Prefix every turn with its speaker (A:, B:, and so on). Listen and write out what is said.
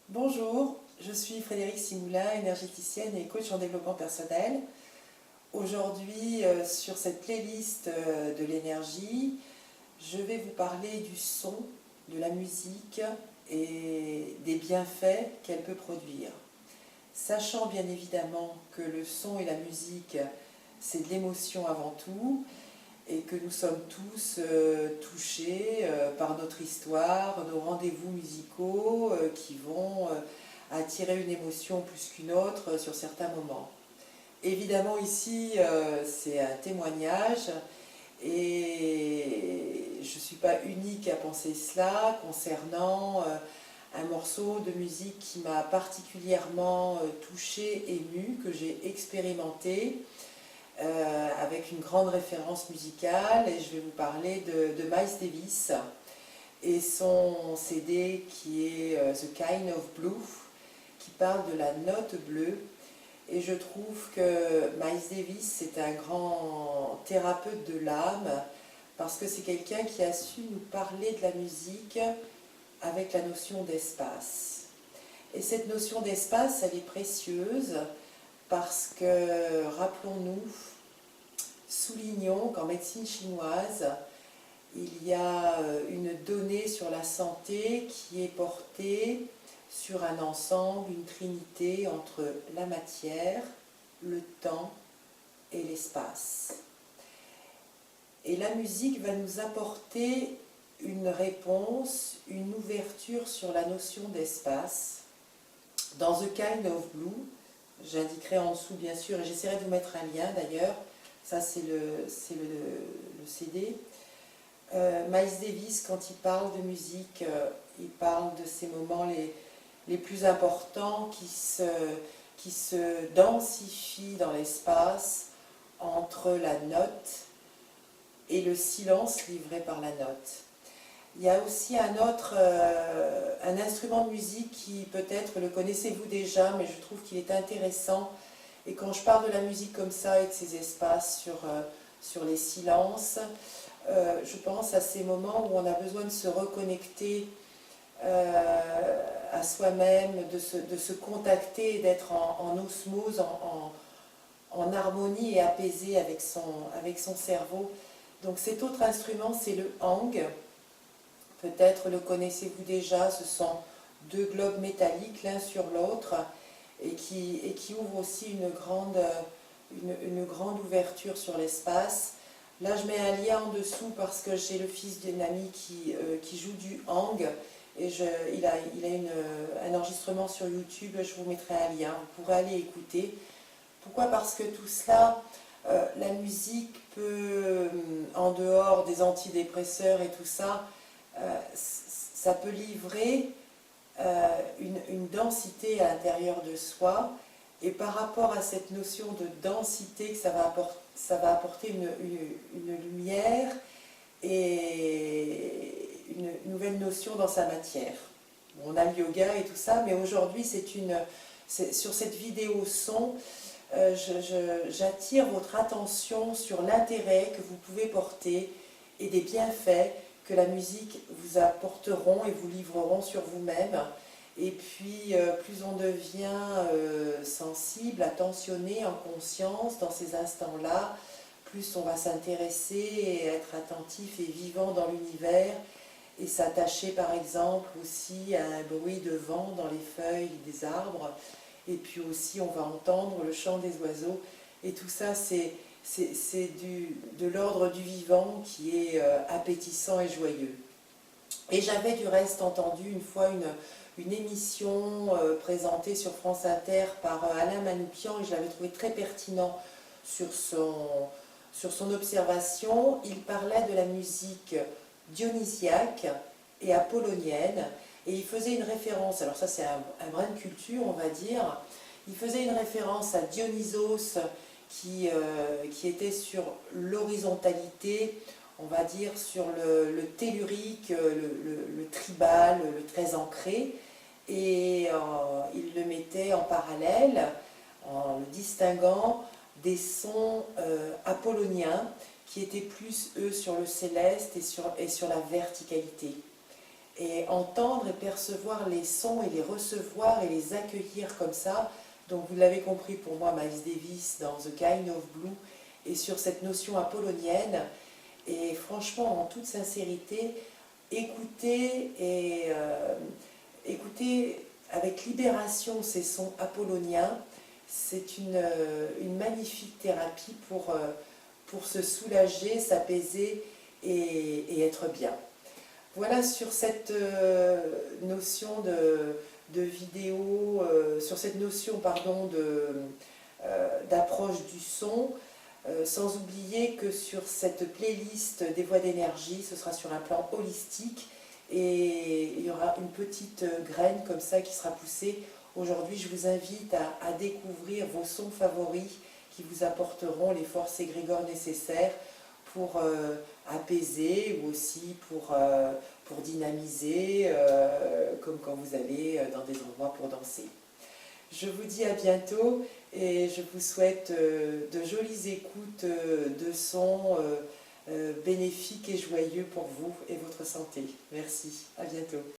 A: Bonjour, je suis Frédérique Simoulin, énergéticienne et coach en développement personnel. Aujourd'hui, sur cette playlist de l'énergie, je vais vous parler du son, de la musique et des bienfaits qu'elle peut produire. Sachant bien évidemment que le son et la musique, c'est de l'émotion avant tout, et que nous sommes tous touchés par notre histoire, nos rendez-vous musicaux qui vont attirer une émotion plus qu'une autre sur certains moments. Évidemment ici c'est un témoignage et je ne suis pas unique à penser cela concernant un morceau de musique qui m'a particulièrement touchée, émue, que j'ai expérimenté avec une grande référence musicale, et je vais vous parler de Miles Davis et son CD qui est The Kind of Blue, qui parle de la note bleue. Et je trouve que Miles Davis c'est un grand thérapeute de l'âme parce que c'est quelqu'un qui a su nous parler de la musique avec la notion d'espace. Et cette notion d'espace, elle est précieuse parce que, rappelons-nous, soulignons qu'en médecine chinoise, il y a une donnée sur la santé qui est portée sur un ensemble, une trinité entre la matière, le temps et l'espace. Et la musique va nous apporter une réponse, une ouverture sur la notion d'espace. Dans The Kind of Blue, j'indiquerai en dessous bien sûr, et j'essaierai de vous mettre un lien d'ailleurs, ça c'est le CD. Miles Davis, quand il parle de musique, il parle de ces moments les plus importants qui se densifient dans l'espace entre la note et le silence livré par la note. Il y a aussi un instrument de musique qui peut-être le connaissez-vous déjà, mais je trouve qu'il est intéressant. Et quand je parle de la musique comme ça et de ces espaces sur les silences, je pense à ces moments où on a besoin de se reconnecter à soi-même, de se contacter, d'être en osmose, en harmonie et apaisé avec son cerveau. Donc cet autre instrument, c'est le hang. Peut-être le connaissez-vous déjà, ce sont deux globes métalliques l'un sur l'autre et qui ouvrent aussi une grande ouverture sur l'espace. Là, je mets un lien en dessous parce que j'ai le fils d'une amie qui joue du hang et il a un enregistrement sur YouTube, je vous mettrai un lien, vous pourrez aller écouter. Pourquoi? Parce que tout cela, la musique peut, en dehors des antidépresseurs et tout ça, ça peut livrer une densité à l'intérieur de soi, et par rapport à cette notion de densité que ça va apporter une lumière et une nouvelle notion dans sa matière. On a le yoga et tout ça, mais aujourd'hui sur cette vidéo son, j'attire votre attention sur l'intérêt que vous pouvez porter et des bienfaits que la musique vous apporteront et vous livreront sur vous-même. Et puis, plus on devient sensible, attentionné, en conscience dans ces instants-là, plus on va s'intéresser et être attentif et vivant dans l'univers et s'attacher par exemple aussi à un bruit de vent dans les feuilles des arbres. Et puis aussi, on va entendre le chant des oiseaux. Et tout ça, c'est de l'ordre du vivant qui est appétissant et joyeux. Et j'avais du reste entendu une fois une émission présentée sur France Inter par Alain Manoukian, et je l'avais trouvé très pertinent sur son observation. Il parlait de la musique dionysiaque et apollonienne, et il faisait une référence, alors ça c'est un brin de culture on va dire, il faisait une référence à Dionysos qui était sur l'horizontalité, on va dire sur le tellurique, le tribal, le très ancré, et il le mettait en parallèle en le distinguant des sons apolloniens qui étaient plus eux sur le céleste et sur la verticalité. et entendre et percevoir les sons et les recevoir et les accueillir comme ça. Donc vous l'avez compris pour moi, Miles Davis dans The Kind of Blue est sur cette notion apollonienne. Et franchement, en toute sincérité, écoutez écoutez avec libération ces sons apolloniens. C'est une magnifique thérapie pour se soulager, s'apaiser et être bien. Voilà sur cette notion de vidéo, sur cette notion pardon, d'approche du son, sans oublier que sur cette playlist des voix d'énergie, ce sera sur un plan holistique et il y aura une petite graine comme ça qui sera poussée. Aujourd'hui, je vous invite à découvrir vos sons favoris qui vous apporteront les forces égrégores nécessaires pour apaiser ou aussi pour dynamiser, comme quand vous allez dans des endroits pour danser. Je vous dis à bientôt et je vous souhaite de jolies écoutes de sons bénéfiques et joyeux pour vous et votre santé. Merci, à bientôt.